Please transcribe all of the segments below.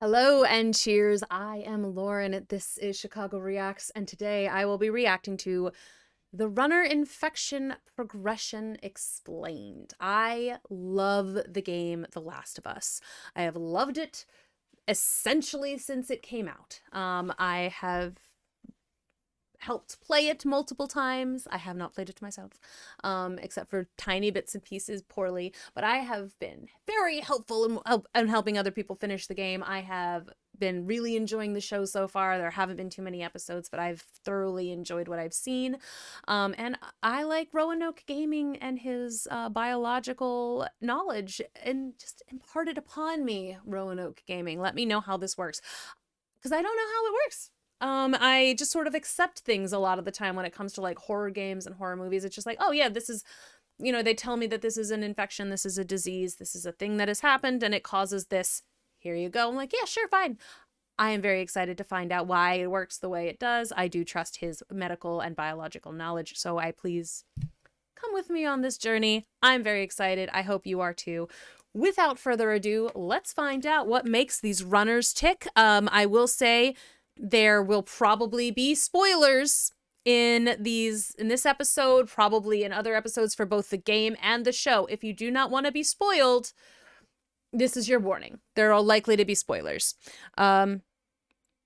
Hello and cheers. I am Lauren. This is Chicago Reacts, and today I will be reacting to The Runner Infection Progression Explained. I love the game The Last of Us. I have loved it essentially since it came out. I have helped play it multiple times. I have not played it myself, except for tiny bits and pieces poorly, but I have been very helpful in helping other people finish the game. I have been really enjoying the show so far. There haven't been too many episodes, but I've thoroughly enjoyed what I've seen. And I like Roanoke Gaming and his biological knowledge, and just imparted upon me, Roanoke Gaming. Let me know how this works, because I don't know how it works. I just sort of accept things a lot of the time when it comes to like horror games and horror movies. It's just like, oh yeah, this is, you know, they tell me that this is an infection, this is a disease, this is a thing that has happened and it causes this. Here you go. I'm like, yeah, sure, fine. I am very excited to find out why it works the way it does. I do trust his medical and biological knowledge, so please come with me on this journey. I'm very excited. I hope you are too. Without further ado, let's find out what makes these runners tick. I will say, there will probably be spoilers in this episode, probably in other episodes for both the game and the show. If you do not want to be spoiled, this is your warning. There are likely to be spoilers. Now,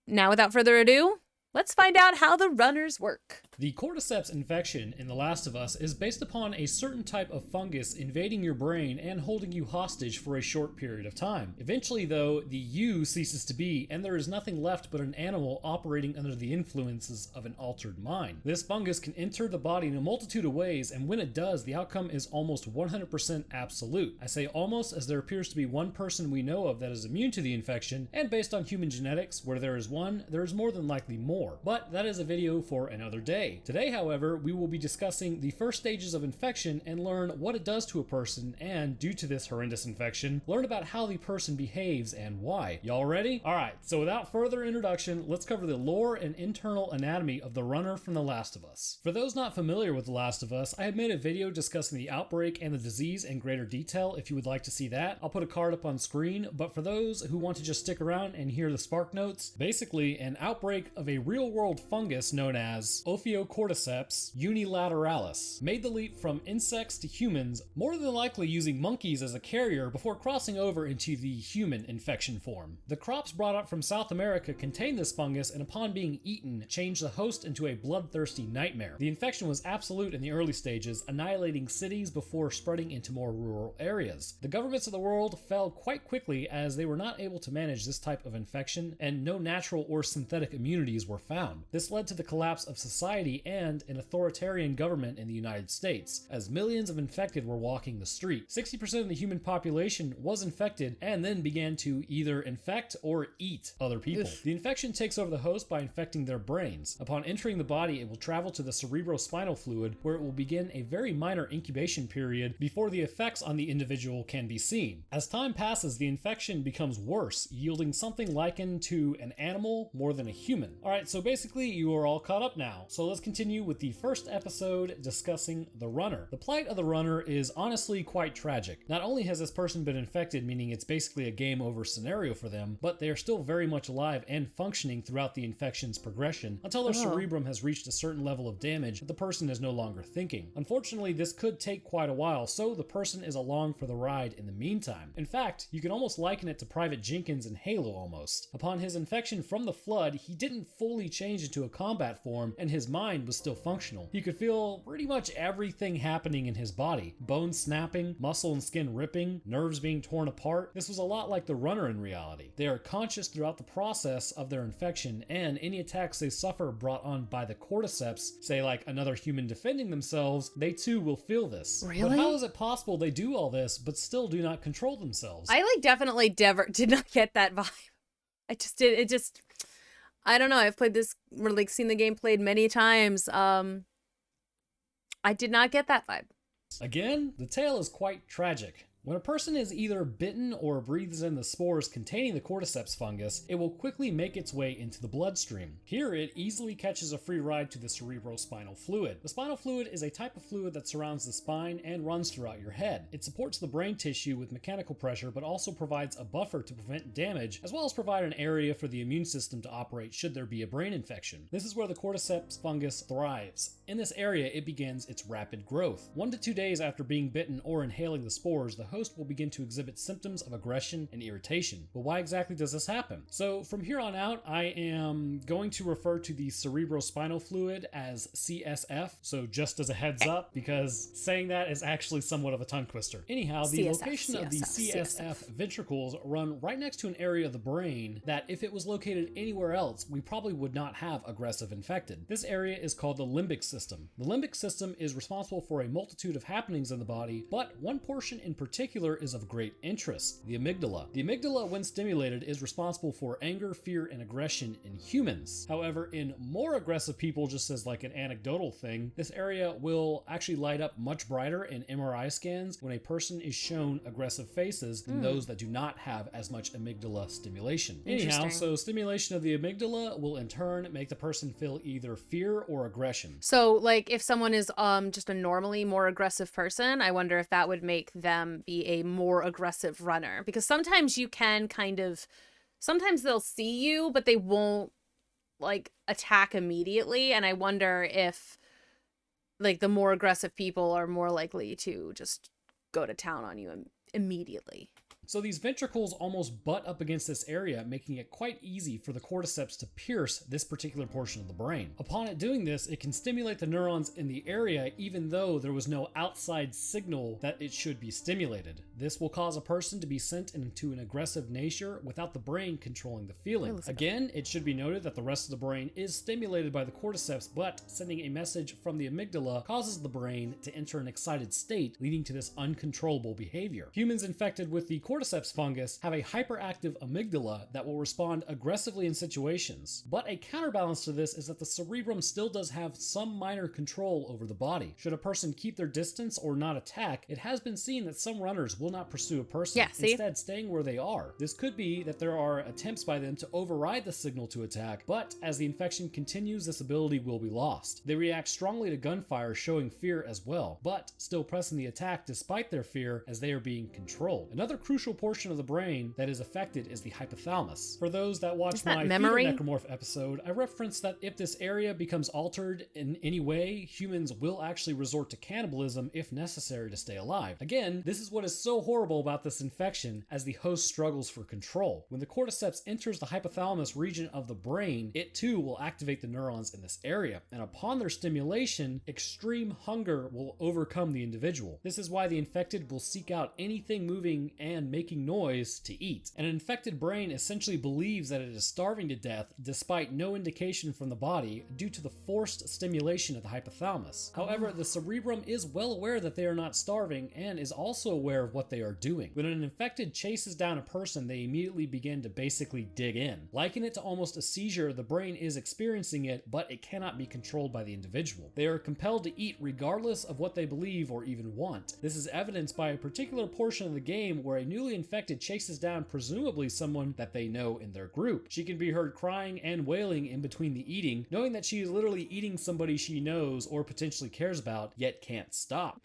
without further ado, let's find out how the runners work. The cordyceps infection in The Last of Us is based upon a certain type of fungus invading your brain and holding you hostage for a short period of time. Eventually, though, the you ceases to be, and there is nothing left but an animal operating under the influences of an altered mind. This fungus can enter the body in a multitude of ways, and when it does, the outcome is almost 100% absolute. I say almost, as there appears to be one person we know of that is immune to the infection, and based on human genetics, where there is one, there is more than likely more. But that is a video for another day. Today, however, we will be discussing the first stages of infection and learn what it does to a person, and due to this horrendous infection, learn about how the person behaves and why. Y'all ready? Alright, so without further introduction, let's cover the lore and internal anatomy of the runner from The Last of Us. For those not familiar with The Last of Us, I have made a video discussing the outbreak and the disease in greater detail. If you would like to see that, I'll put a card up on screen, but for those who want to just stick around and hear the spark notes, basically an outbreak of a real-world fungus known as Ophiocordyceps unilateralis made the leap from insects to humans, more than likely using monkeys as a carrier before crossing over into the human infection form. The crops brought up from South America contained this fungus, and upon being eaten, changed the host into a bloodthirsty nightmare. The infection was absolute in the early stages, annihilating cities before spreading into more rural areas. The governments of the world fell quite quickly as they were not able to manage this type of infection, and no natural or synthetic immunities were found. This led to the collapse of society and an authoritarian government in the United States, as millions of infected were walking the street. 60% of the human population was infected and then began to either infect or eat other people. The infection takes over the host by infecting their brains. Upon entering the body, it will travel to the cerebrospinal fluid, where it will begin a very minor incubation period before the effects on the individual can be seen. As time passes, the infection becomes worse, yielding something likened to an animal more than a human. Alright, so basically you are all caught up now. So let's continue with the first episode discussing the runner. The plight of the runner is honestly quite tragic. Not only has this person been infected, meaning it's basically a game over scenario for them, but they are still very much alive and functioning throughout the infection's progression until their cerebrum has reached a certain level of damage that the person is no longer thinking. Unfortunately, this could take quite a while, so the person is along for the ride in the meantime. In fact, you can almost liken it to Private Jenkins in Halo almost. Upon his infection from the Flood, he didn't fully change into a combat form, and his mind was still functional. He could feel pretty much everything happening in his body. Bones snapping, muscle and skin ripping, nerves being torn apart. This was a lot like the runner in reality. They are conscious throughout the process of their infection, and any attacks they suffer brought on by the cordyceps, say like another human defending themselves, they too will feel this. Really? But how is it possible they do all this but still do not control themselves? I definitely did not get that vibe. I don't know. I've played this, or seen the game played many times. I did not get that vibe. Again, the tale is quite tragic. When a person is either bitten or breathes in the spores containing the cordyceps fungus, it will quickly make its way into the bloodstream. Here, it easily catches a free ride to the cerebrospinal fluid. The spinal fluid is a type of fluid that surrounds the spine and runs throughout your head. It supports the brain tissue with mechanical pressure, but also provides a buffer to prevent damage, as well as provide an area for the immune system to operate should there be a brain infection. This is where the cordyceps fungus thrives. In this area, it begins its rapid growth. 1 to 2 days after being bitten or inhaling the spores, the host will begin to exhibit symptoms of aggression and irritation. But why exactly does this happen? So from here on out, I am going to refer to the cerebrospinal fluid as CSF. So just as a heads up, because saying that is actually somewhat of a tongue twister. Anyhow, the location of the CSF ventricles run right next to an area of the brain that if it was located anywhere else, we probably would not have aggressive infected. This area is called the limbic system. The limbic system is responsible for a multitude of happenings in the body, but one portion in particular is of great interest: the amygdala. The amygdala, when stimulated, is responsible for anger, fear, and aggression in humans. However, in more aggressive people, just as like an anecdotal thing, this area will actually light up much brighter in MRI scans when a person is shown aggressive faces than those that do not have as much amygdala stimulation. Anyhow, so stimulation of the amygdala will in turn make the person feel either fear or aggression. So like if someone is just a normally more aggressive person, I wonder if that would make them be a more aggressive runner, because sometimes you can sometimes they'll see you but they won't like attack immediately, and I wonder if like the more aggressive people are more likely to just go to town on you immediately. So these ventricles almost butt up against this area, making it quite easy for the cordyceps to pierce this particular portion of the brain. Upon it doing this, it can stimulate the neurons in the area even though there was no outside signal that it should be stimulated. This will cause a person to be sent into an aggressive nature without the brain controlling the feeling. Again, it should be noted that the rest of the brain is stimulated by the cordyceps, but sending a message from the amygdala causes the brain to enter an excited state, leading to this uncontrollable behavior. Humans infected with the cordyceps fungus have a hyperactive amygdala that will respond aggressively in situations. But a counterbalance to this is that the cerebrum still does have some minor control over the body. Should a person keep their distance or not attack, it has been seen that some runners will not pursue a person, instead staying where they are. This could be that there are attempts by them to override the signal to attack, but as the infection continues, this ability will be lost. They react strongly to gunfire, showing fear as well, but still pressing the attack despite their fear as they are being controlled. Another crucial portion of the brain that is affected is the hypothalamus. For those that watch my Necromorph episode, I referenced that if this area becomes altered in any way, humans will actually resort to cannibalism if necessary to stay alive. Again, this is what is so horrible about this infection, as the host struggles for control. When the cordyceps enters the hypothalamus region of the brain, it too will activate the neurons in this area, and upon their stimulation, extreme hunger will overcome the individual. This is why the infected will seek out anything moving and making noise to eat. An infected brain essentially believes that it is starving to death despite no indication from the body due to the forced stimulation of the hypothalamus. However, the cerebrum is well aware that they are not starving and is also aware of what they are doing. When an infected chases down a person, they immediately begin to basically dig in. Liken it to almost a seizure, the brain is experiencing it, but it cannot be controlled by the individual. They are compelled to eat regardless of what they believe or even want. This is evidenced by a particular portion of the game where a newly infected chases down presumably someone that they know in their group. She can be heard crying and wailing in between the eating, knowing that she is literally eating somebody she knows or potentially cares about, yet can't stop.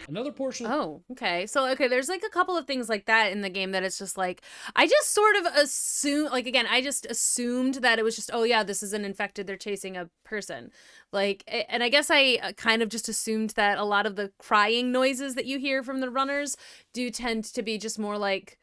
Another portion. Okay. So, there's like a couple of things like that in the game that it's just like, I just sort of assume, like, again, I just assumed that it was just, oh yeah, this is an infected, they're chasing a person. Like, and I guess I kind of just assumed that a lot of the crying noises that you hear from the runners do tend to be just more like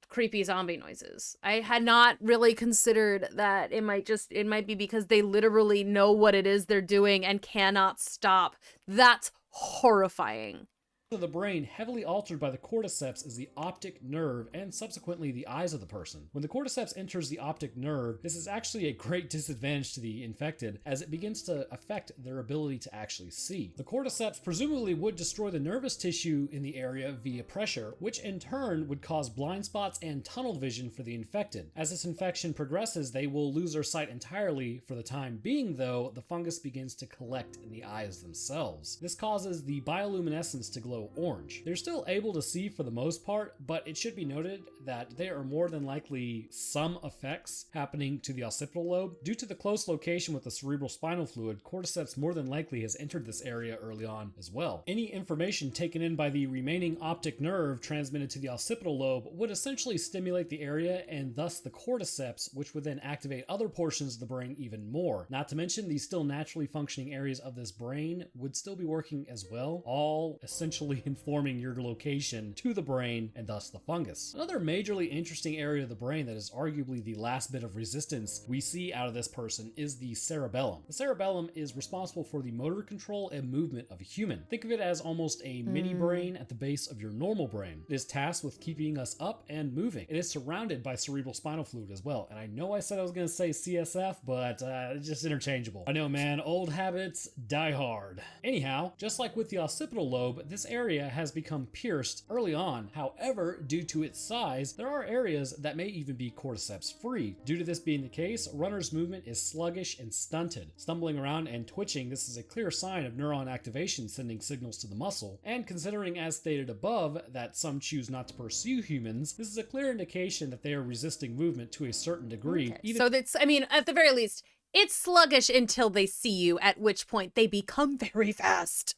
creepy zombie noises. I had not really considered that it might be because they literally know what it is they're doing and cannot stop. That's horrifying. of the brain heavily altered by the cordyceps is the optic nerve and subsequently the eyes of the person. When the cordyceps enters the optic nerve, this is actually a great disadvantage to the infected as it begins to affect their ability to actually see. The cordyceps presumably would destroy the nervous tissue in the area via pressure, which in turn would cause blind spots and tunnel vision for the infected. As this infection progresses, they will lose their sight entirely. For the time being though, the fungus begins to collect in the eyes themselves. This causes the bioluminescence to glow orange. They're still able to see for the most part, but it should be noted that there are more than likely some effects happening to the occipital lobe. Due to the close location with the cerebral spinal fluid, cordyceps more than likely has entered this area early on as well. Any information taken in by the remaining optic nerve transmitted to the occipital lobe would essentially stimulate the area and thus the cordyceps, which would then activate other portions of the brain even more. Not to mention these still naturally functioning areas of this brain would still be working as well, all essentially informing your location to the brain and thus the fungus. Another majorly interesting area of the brain that is arguably the last bit of resistance we see out of this person is the cerebellum. The cerebellum is responsible for the motor control and movement of a human. Think of it as almost a mini brain at the base of your normal brain. It is tasked with keeping us up and moving. It is surrounded by cerebral spinal fluid as well. And I know I said I was going to say CSF, but it's just interchangeable. I know, man, old habits die hard. Anyhow, just like with the occipital lobe, this area has become pierced early on. However, due to its size, there are areas that may even be cordyceps free. Due to this being the case, runner's movement is sluggish and stunted. Stumbling around and twitching, this is a clear sign of neuron activation sending signals to the muscle. And considering, as stated above, that some choose not to pursue humans, this is a clear indication that they are resisting movement to a certain degree. Okay. So that's, I mean, at the very least, it's sluggish until they see you, at which point they become very fast.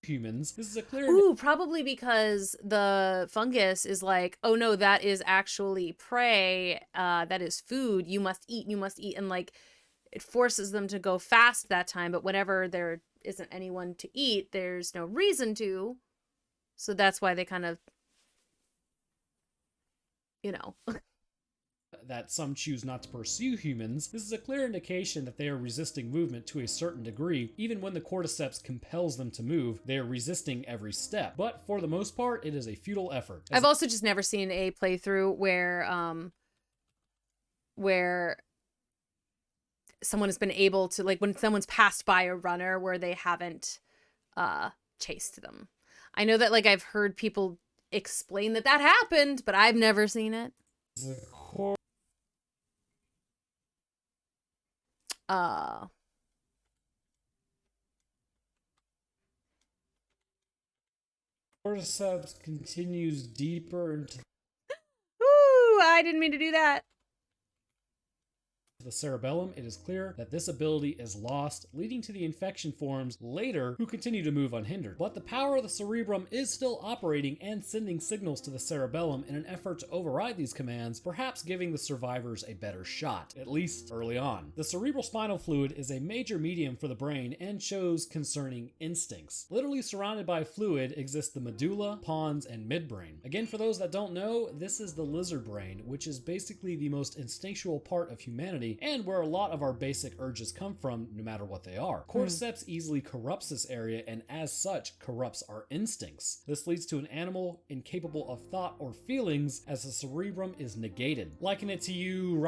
Humans. This is a clear... Ooh, probably because the fungus is like, oh no, that is actually prey, that is food, you must eat, and like, it forces them to go fast that time, but whenever there isn't anyone to eat, there's no reason to, so that's why they kind of, you know... that some choose not to pursue humans, this is a clear indication that they are resisting movement to a certain degree. Even when the cordyceps compels them to move, they are resisting every step. But for the most part, it is a futile effort. I've also just never seen a playthrough where someone has been able to, like, when someone's passed by a runner where they haven't chased them. I know that, like, I've heard people explain that happened, but I've never seen it. Cordyceps continues deeper into Ooh, I didn't mean to do that. the cerebellum, it is clear that this ability is lost, leading to the infection forms later who continue to move unhindered. But the power of the cerebrum is still operating and sending signals to the cerebellum in an effort to override these commands, perhaps giving the survivors a better shot, at least early on. The cerebral spinal fluid is a major medium for the brain and shows concerning instincts. Literally surrounded by fluid exist the medulla, pons, and midbrain. Again, for those that don't know, this is the lizard brain, which is basically the most instinctual part of humanity and where a lot of our basic urges come from, no matter what they are. Cordyceps easily corrupts this area and as such corrupts our instincts. This leads to an animal incapable of thought or feelings as the cerebrum is negated. Liken it to you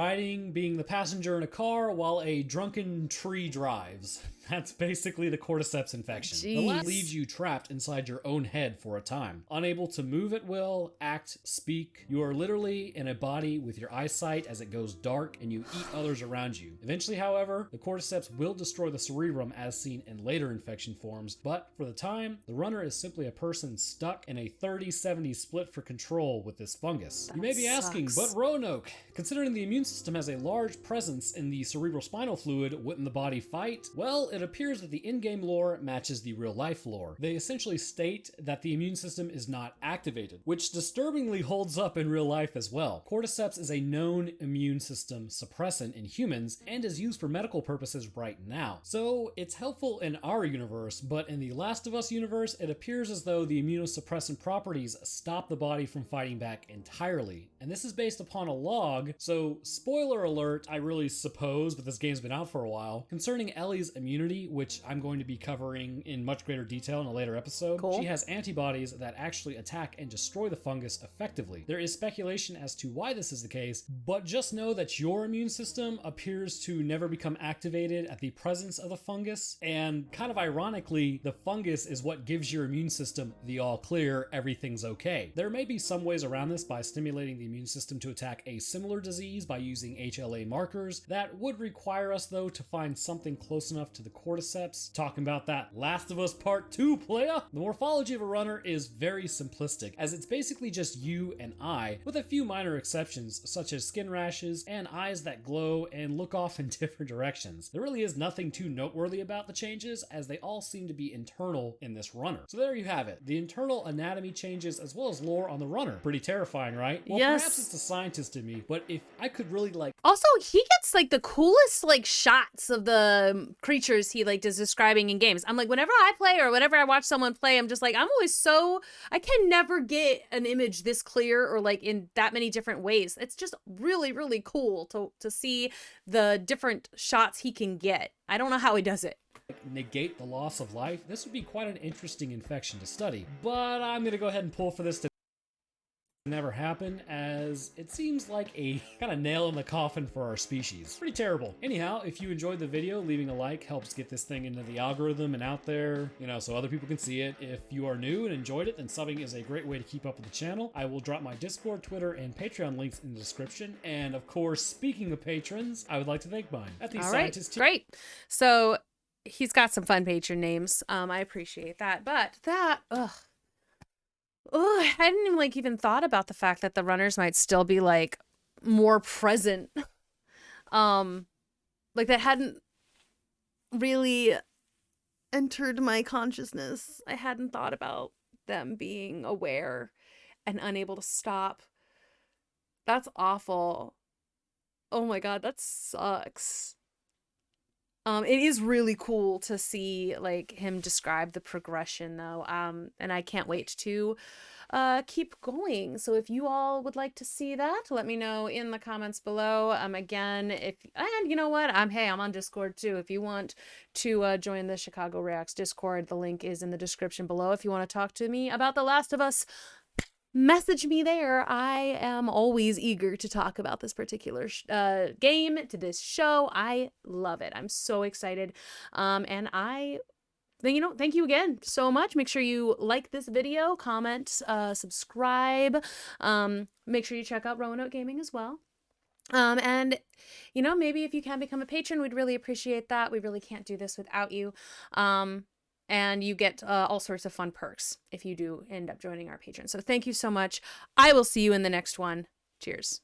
being the passenger in a car while a drunken tree drives. That's basically the cordyceps infection. Jeez. The last leaves you trapped inside your own head for a time. Unable to move at will, act, speak. You are literally in a body with your eyesight as it goes dark and you eat others around you. Eventually, however, the cordyceps will destroy the cerebrum as seen in later infection forms, but for the time, the runner is simply a person stuck in a 30-70 split for control with this fungus. You may be asking, but Roanoke, considering the immune system has a large presence in the cerebral spinal fluid, wouldn't the body fight? Well, it appears that the in-game lore matches the real-life lore. They essentially state that the immune system is not activated, which disturbingly holds up in real life as well. Cordyceps is a known immune system suppressant in humans and is used for medical purposes right now. So it's helpful in our universe, but in the Last of Us universe, it appears as though the immunosuppressant properties stop the body from fighting back entirely. And this is based upon a log, so spoiler alert, I really suppose, but this game's been out for a while, concerning Ellie's immune immunity, which I'm going to be covering in much greater detail in a later episode. Cool. She has antibodies that actually attack and destroy the fungus effectively. There is speculation as to why this is the case, but just know that your immune system appears to never become activated at the presence of the fungus, and kind of ironically, the fungus is what gives your immune system the all clear, everything's okay. There may be some ways around this by stimulating the immune system to attack a similar disease by using HLA markers. That would require us though to find something close enough to the cordyceps. Talking about that Last of Us Part 2, playa! The morphology of a runner is very simplistic, as it's basically just you and I, with a few minor exceptions such as skin rashes and eyes that glow and look off in different directions. There really is nothing too noteworthy about the changes, as they all seem to be internal in this runner. So there you have it, the internal anatomy changes as well as lore on the runner. Pretty terrifying, right? Well, yes. Perhaps it's the scientist in me, but if I could really Also, he gets like the coolest like shots of the creatures he like is describing in games. I'm like, whenever I play or whenever I watch someone play, I'm just like, I'm always I can never get an image this clear or like in that many different ways. It's just really, really cool to see the different shots he can get. I don't know how he does it. negate the loss of life. This would be quite an interesting infection to study, but I'm gonna go ahead and pull for this to never happen, as it seems like a kind of nail in the coffin for our species. Pretty terrible. Anyhow, if you enjoyed the video, leaving a like helps get this thing into the algorithm and out there, so other people can see it. If you are new and enjoyed it, then subbing is a great way to keep up with the channel. I will drop my Discord, Twitter, and Patreon links in the description. And of course, speaking of patrons, I would like to thank mine at the Scientist. Great. So he's got some fun patron names. I appreciate that, but I hadn't even thought about the fact that the runners might still be like more present. Like that hadn't really entered my consciousness. I hadn't thought about them being aware and unable to stop. That's awful. Oh my God, that sucks. It is really cool to see like him describe the progression though. And I can't wait to keep going. So if you all would like to see that, let me know in the comments below. Again, and you know what? I'm on Discord too. If you want to join the Chicago Reacts Discord, the link is in the description below. If you want to talk to me about The Last of Us, message me there. I am always eager to talk about this particular game, to this show. I love it. I'm so excited. And thank you again so much. Make sure you like this video, comment, subscribe. Make sure you check out Roanoke Gaming as well. And maybe if you can become a patron, we'd really appreciate that. We really can't do this without you. And you get all sorts of fun perks if you do end up joining our Patreon. So thank you so much. I will see you in the next one. Cheers.